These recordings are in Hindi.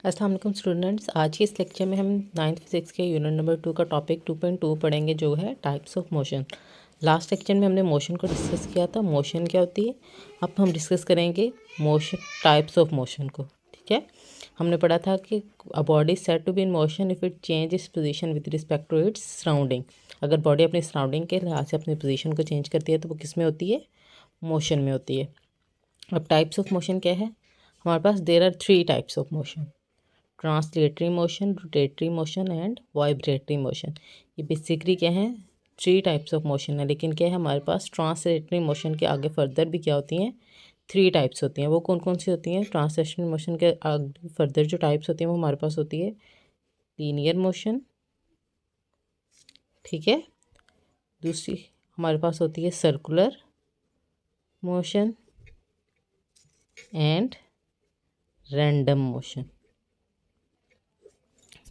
अस्सलाम वालेकुम स्टूडेंट्स। आज के इस लेक्चर में हम 9th फिजिक्स के यूनिट नंबर 2 का टॉपिक 2.2 पढ़ेंगे, जो है types of motion. Last lecture में हमने मोशन को डिस्कस किया था, मोशन क्या होती है। अब हम डिस्कस करेंगे मोशन, टाइप्स ऑफ मोशन को। ठीक है, हमने पढ़ा था कि a body said to be in motion if it change its position with respect to its surrounding. अगर बॉडी अपनी सराउंडिंग के लिहाज से अपनी पोजीशन को चेंज करती है तो वो किस में होती है? मोशन में होती है। अब टाइप्स ऑफ मोशन क्या है हमारे पास? There are 3 types of motion: translatory motion, rotatory motion and vibratory motion. ये बेसिकली क्या है? 3 टाइप्स ऑफ मोशन है। लेकिन क्या है हमारे पास ट्रांसलेटरी मोशन के आगे फर्दर भी क्या होती हैं? 3 टाइप्स होती हैं। वो कौन कौन सी होती हैं? ट्रांसलेटरी मोशन के आगे फर्दर जो टाइप्स होती हैं वो हमारे पास होती है लीनियर मोशन, ठीक है। दूसरी हमारे पास होती है circular motion and random motion,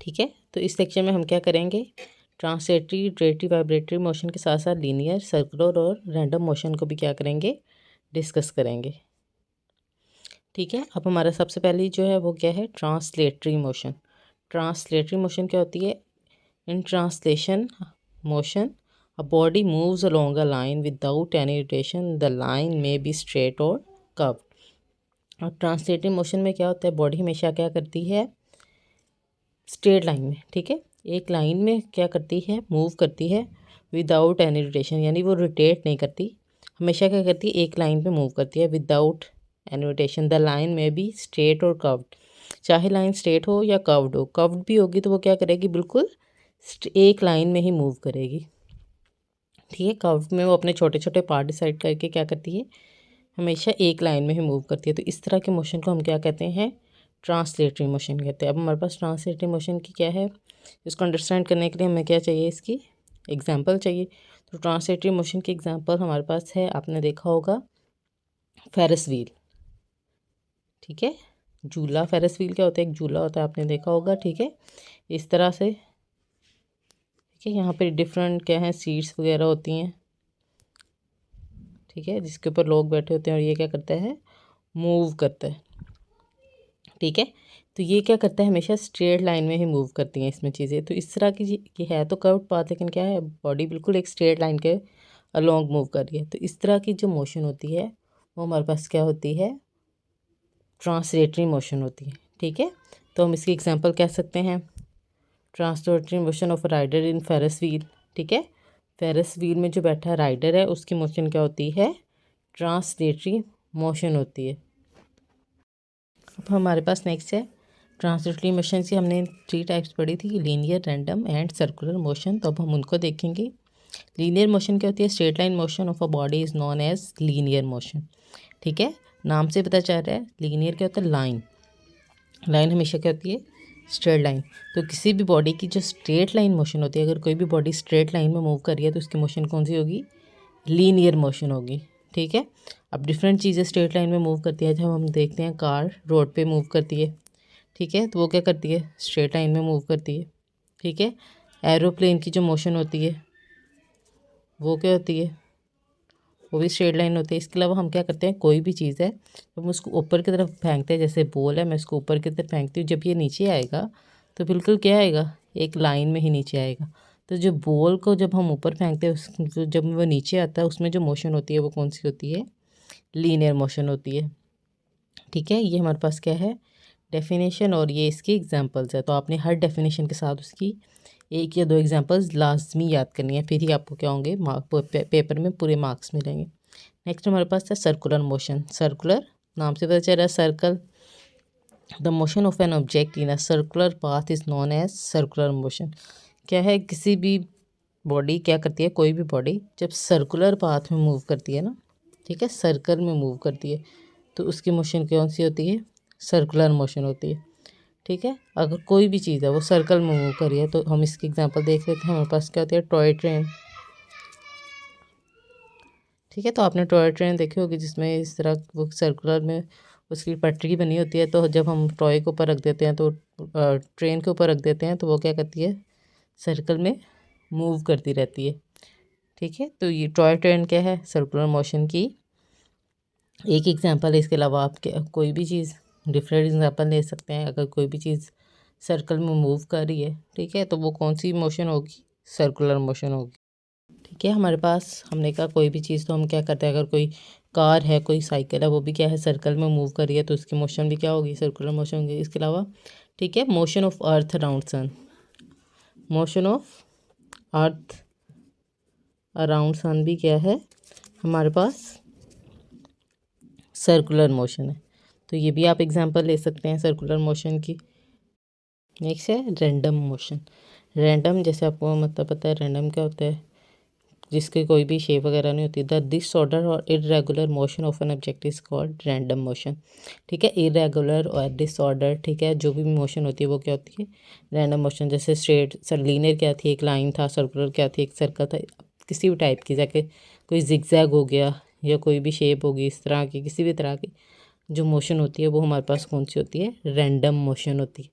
ठीक है। तो इस सेक्शन में हम क्या करेंगे? ट्रांसलेटरी, रोटेटरी, वाइब्रेटरी मोशन के साथ साथ लीनियर, सर्कुलर और रैंडम मोशन को भी क्या करेंगे? डिस्कस करेंगे, ठीक है। अब हमारा सबसे पहले जो है वो क्या है? Translatory motion. ट्रांसलेटरी मोशन क्या होती है? In translation motion a body moves along a line without any rotation, the line में बी स्ट्रेट और कर्व। और ट्रांसलेटरी मोशन में क्या होता है? बॉडी हमेशा क्या करती है? स्ट्रेट लाइन में, ठीक है, एक लाइन में क्या करती है? मूव करती है विदाउट एनी रोटेशन, यानी वो रोटेट नहीं करती, हमेशा क्या करती है? एक लाइन पे मूव करती है without any rotation. The line में भी स्ट्रेट और कर्व्ड, चाहे लाइन स्ट्रेट हो या कर्व्ड हो। कर्व्ड भी होगी तो वो क्या करेगी? बिल्कुल एक लाइन में ही मूव करेगी, ठीक है। कर्व्ड में वो अपने छोटे छोटे पार्ट डिसाइड करके क्या करती है? हमेशा एक लाइन में ही मूव करती है। तो इस तरह के मोशन को हम क्या कहते हैं? ट्रांसलेटरी मोशन कहते हैं। अब हमारे पास ट्रांसलेटरी मोशन की क्या है, इसको अंडरस्टैंड करने के लिए हमें क्या चाहिए? इसकी एग्जांपल चाहिए। तो ट्रांसलेटरी मोशन की एग्जांपल हमारे पास है, आपने देखा होगा फेरिस व्हील, ठीक है। झूला, फेरिस व्हील क्या होता है? एक झूला होता है, आपने देखा होगा, ठीक है। इस तरह से, ठीक है, यहाँ पे डिफरेंट क्या है? सीट्स वगैरह होती हैं, ठीक है, जिसके ऊपर लोग बैठे होते हैं और ये क्या करता है? मूव करता है, ठीक है। तो ये क्या करता है? हमेशा स्ट्रेट लाइन में ही मूव करती हैं इसमें चीज़ें। तो इस तरह की ये है तो कर्व्ड पाथ, लेकिन क्या है? बॉडी बिल्कुल एक स्ट्रेट लाइन के अलोंग मूव कर रही है। तो इस तरह की जो मोशन होती है वो हमारे पास क्या होती है? ट्रांसलेटरी मोशन होती है, ठीक है। तो हम इसकी एग्जांपल कह सकते हैं translatory motion of rider in Ferris wheel, ठीक है। फेरिस व्हील में जो बैठा राइडर है उसकी मोशन क्या होती है? ट्रांसलेटरी मोशन होती है। अब हमारे पास नेक्स्ट है ट्रांसलेटरी मोशन की। हमने 3 टाइप्स पढ़ी थी, linear, random and circular motion. तो अब हम उनको देखेंगे। लीनियर मोशन क्या होती है? Straight line motion of a body is known as linear motion, ठीक है। नाम से पता चल रहा है लीनियर क्या होता है? लाइन। लाइन हमेशा क्या होती है? Straight line. तो किसी भी बॉडी की जो स्ट्रेट लाइन मोशन होती है, अगर कोई भी बॉडी स्ट्रेट लाइन में मूव कर रही है तो उसकी मोशन कौन सी होगी? लीनियर मोशन होगी, ठीक है। अब डिफरेंट चीज़ें स्ट्रेट लाइन में मूव करती है। जब हम देखते हैं कार रोड पे मूव करती है, ठीक है, तो वो क्या करती है? स्ट्रेट लाइन में मूव करती है, ठीक है। एरोप्लेन की जो मोशन होती है वो क्या होती है? वो भी स्ट्रेट लाइन होती है। इसके अलावा हम क्या करते हैं? कोई भी चीज़ है जब हम उसको ऊपर की तरफ फेंकते हैं, जैसे बॉल है, मैं इसको ऊपर की तरफ फेंकती हूँ, जब ये नीचे आएगा तो बिल्कुल क्या आएगा? एक लाइन में ही नीचे आएगा। तो जो बॉल को जब हम ऊपर फेंकते हैं जब वो नीचे आता है उसमें जो मोशन होती है वो कौन सी होती है? लीनियर मोशन होती है, ठीक है। ये हमारे पास क्या है? डेफिनेशन, और ये इसकी एग्जांपल्स है। तो आपने हर डेफिनेशन के साथ उसकी 1 या 2 एग्जांपल्स लाजमी याद करनी है, फिर ही आपको क्या होंगे? पेपर में पूरे मार्क्स मिलेंगे। नेक्स्ट हमारे पास है सर्कुलर मोशन। सर्कुलर, नाम से पता चल रहा है circle. The motion of an object in a circular path is known as circular motion. क्या है? किसी भी बॉडी क्या करती है? कोई भी बॉडी जब सर्कुलर पाथ में मूव करती है ना, ठीक है, सर्कल में मूव करती है, तो उसकी मोशन कौन सी होती है? सर्कुलर मोशन होती है, ठीक है। अगर कोई भी चीज़ है वो सर्कल में मूव कर रही है तो हम इसकी एग्जांपल देख लेते हैं। हमारे पास क्या होती है? टॉय ट्रेन, ठीक है। तो आपने टॉय ट्रेन देखी होगी जिसमें इस तरह वो सर्कुलर में उसकी पटरी बनी होती है। तो जब हम टॉय के ऊपर रख देते हैं तो ट्रेन के ऊपर रख देते हैं तो वो क्या करती है? सर्कल में मूव करती रहती है, ठीक है। तो ये टॉय ट्रेन क्या है? सर्कुलर मोशन की एक एग्जांपल है। इसके अलावा आप क्या कोई भी चीज़ डिफरेंट एग्जाम्पल ले सकते हैं। अगर कोई भी चीज़ सर्कल में मूव कर रही है, ठीक है, तो वो कौन सी मोशन होगी? सर्कुलर मोशन होगी। ठीक है, हमारे पास हमने कहा कोई भी चीज़ तो हम क्या करते हैं, अगर कोई कार है, कोई साइकिल है, वो भी क्या है, सर्कल में मूव कर रही है, तो उसकी मोशन भी क्या होगी? सर्कुलर मोशन होगी। इसके अलावा ठीक है, motion of earth around sun, motion of earth around sun भी क्या है हमारे पास? सर्कुलर मोशन है। तो ये भी आप एग्जांपल ले सकते हैं सर्कुलर मोशन की। नेक्स्ट है रैंडम मोशन। रैंडम, जैसे आपको मतलब पता है रैंडम क्या होता है, जिसकी कोई भी शेप वगैरह नहीं होती। द डिसऑर्डर और irregular motion of an object is called random motion. ठीक है, इरेगुलर और डिसऑर्डर, ठीक है, जो भी मोशन होती है वो क्या होती है? Random motion. जैसे स्ट्रेट लीनियर क्या थी? एक लाइन था। सर्कुलर क्या थी? एक सर्कल था। किसी भी टाइप की, जाके कोई जिगजैग हो गया या कोई भी शेप होगी इस तरह की, किसी भी तरह की जो मोशन होती है वो हमारे पास कौन सी होती है? रैंडम मोशन होती है।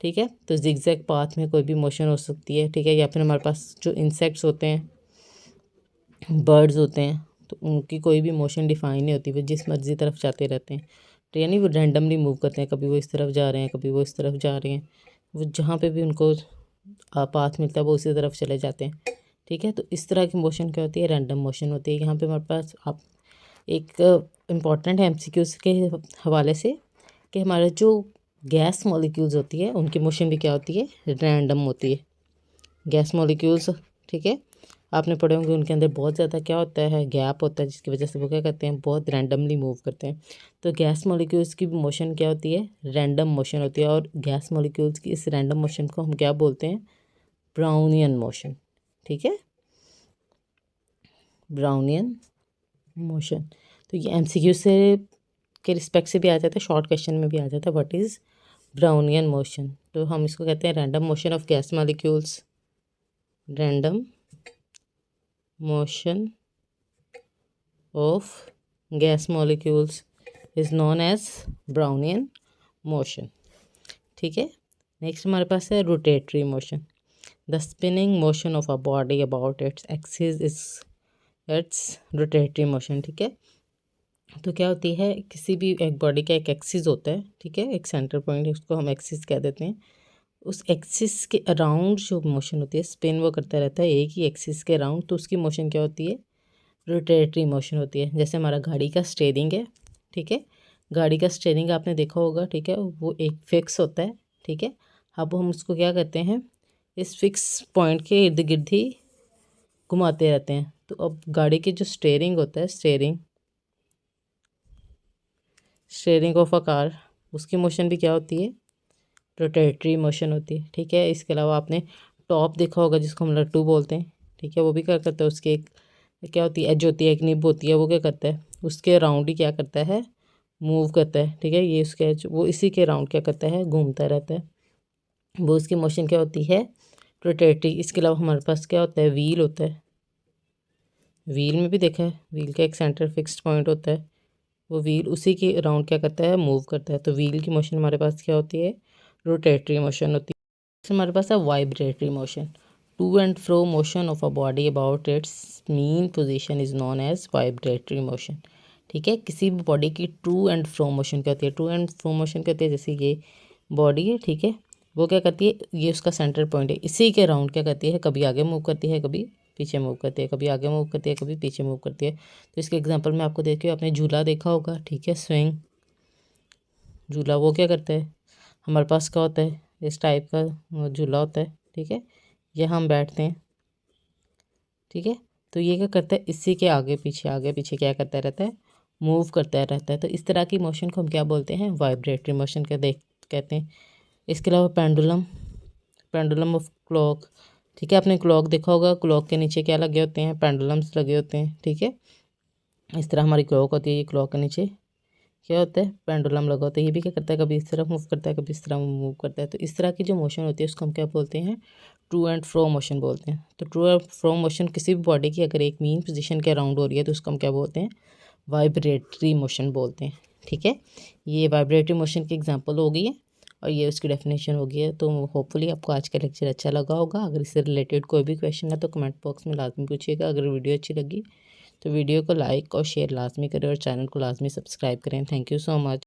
ठीक है, तो जिगजैग पाथ में कोई भी मोशन हो सकती है। ठीक है, या फिर हमारे पास जो इंसेक्ट्स होते हैं, बर्ड्स होते हैं, तो उनकी कोई भी मोशन डिफाइन नहीं होती, वो जिस मर्जी तरफ जाते रहते हैं। तो यानी वो रैंडमली मूव करते हैं, कभी वो इस तरफ जा रहे हैं, कभी वो इस तरफ जा रहे हैं, वो जहाँ पे भी उनको पाथ मिलता है वो उसी तरफ चले जाते हैं। ठीक है, तो इस तरह की मोशन क्या होती है? रैंडम मोशन होती है। यहाँ पे हमारे पास आप एक इम्पॉर्टेंट है एमसीक्यूज के हवाले से, कि हमारा जो गैस मॉलिक्यूल्स होती है उनकी मोशन भी क्या होती है? रैंडम होती है। गैस मॉलिक्यूल्स, ठीक है, आपने पढ़े होंगे, उनके अंदर बहुत ज़्यादा क्या होता है? गैप होता है, जिसकी वजह से वो क्या करते हैं? बहुत रैंडमली मूव करते हैं। तो गैस मॉलिक्यूल्स की मोशन क्या होती है? रैंडम मोशन होती है। और गैस मॉलिक्यूल्स की इस रैंडम मोशन को हम क्या बोलते हैं? Brownian motion. ठीक है, ब्राउनियन मोशन। तो ये एमसीक्यू से के रिस्पेक्ट से भी आ जाता है, शॉर्ट क्वेश्चन में भी आ जाता है, व्हाट इज़ ब्राउनियन मोशन। तो हम इसको कहते हैं random motion of gas molecules. Random motion of gas molecules is known as Brownian motion। ठीक है, नेक्स्ट हमारे पास है rotatory motion. The spinning motion of a body about its axis is its rotatory motion. ठीक है, तो क्या होती है, किसी भी एक बॉडी का एक एक्सिस होता है, ठीक है, एक सेंटर पॉइंट, उसको हम एक्सिस कह देते हैं। उस एक्सिस के अराउंड जो मोशन होती है, स्पिन वो करता रहता है एक ही एक्सिस के अराउंड, तो उसकी मोशन क्या होती है? रोटेटरी मोशन होती है। जैसे हमारा गाड़ी का स्टीयरिंग है, ठीक है, गाड़ी का स्टीयरिंग आपने देखा होगा, ठीक है, वो एक फिक्स होता है। ठीक है, अब हम उसको क्या करते हैं? इस फिक्स पॉइंट के इर्द गिर्द ही घुमाते रहते हैं। तो अब गाड़ी की जो स्टीयरिंग होता है, स्टीयरिंग ऑफ अ कार, उसकी मोशन भी क्या होती है? रोटेटरी मोशन होती है। ठीक है, इसके अलावा आपने टॉप देखा होगा, जिसको हम लट्टू बोलते हैं, ठीक है, वो भी क्या करता है? उसके एक क्या होती है? एज होती है, एक निब होती है, वो क्या करता है? उसके राउंड ही क्या करता है? मूव करता है। ठीक है, ये उसके एज, वो इसी के राउंड क्या करता है? घूमता रहता है। वो उसकी मोशन क्या होती है? रोटेटरी। इसके अलावा हमारे पास क्या होता है? व्हील होता है। व्हील में भी देखा है, व्हील का एक सेंटर फिक्स्ड पॉइंट होता है, वो व्हील उसी के राउंड क्या करता है? मूव करता है। तो व्हील की मोशन हमारे पास क्या होती है? रोटेटरी मोशन होती है। हमारे पास है vibratory motion. To and fro motion of a body about its mean position is known as vibratory motion. ठीक है, किसी भी बॉडी की टू एंड फ्रो मोशन क्या होती है? टू एंड फ्रो मोशन क्या होती है? जैसे ये बॉडी है, ठीक है, वो क्या करती है? ये उसका सेंटर पॉइंट है, इसी के राउंड क्या करती है? कभी आगे मूव करती है, कभी पीछे मूव करती है, कभी आगे मूव करती है, कभी पीछे मूव करती है। तो इसके एग्जांपल में आपको देखिए, आपने झूला देखा होगा, ठीक है, स्विंग झूला, वो क्या करता है? हमारे पास क्या होता है? इस टाइप का झूला होता है, ठीक है, यहाँ हम बैठते हैं, ठीक है, तो ये क्या करता है? इसी के आगे पीछे क्या करता रहता है? मूव करता रहता है। तो इस तरह की मोशन को हम क्या बोलते हैं? वाइब्रेटरी मोशन कहते हैं। इसके अलावा पेंडुलम, पेंडुलम ऑफ क्लॉक, ठीक है, आपने क्लॉक देखा होगा, क्लॉक के नीचे क्या लगे होते हैं? पेंडुलम्स लगे होते हैं। ठीक है, इस तरह हमारी क्लॉक होती है, ये क्लॉक के नीचे क्या होता है? पेंडुलम लगा होता है। ये भी क्या करता है? कभी इस तरफ मूव करता है, कभी इस तरह मूव करता है। तो इस तरह की जो मोशन होती है उसको हम क्या बोलते हैं? ट्रू एंड फ्रो मोशन बोलते हैं। तो ट्रू एंड फ्रो मोशन किसी भी बॉडी की अगर एक मीन पोजीशन के अराउंड हो रही है तो उसको हम क्या बोलते हैं? वाइब्रेटरी मोशन बोलते हैं। ठीक है, ये वाइब्रेटरी मोशन की एग्जांपल हो गई है और ये उसकी डेफिनेशन हो गई है। तो होपफुली आपको आज का लेक्चर अच्छा लगा होगा। अगर इससे रिलेटेड कोई भी क्वेश्चन है तो कमेंट बॉक्स में लाजमी पूछिएगा। अगर वीडियो अच्छी लगी तो वीडियो को लाइक और शेयर लाजमी करें और चैनल को लाजमी सब्सक्राइब करें। Thank you so much.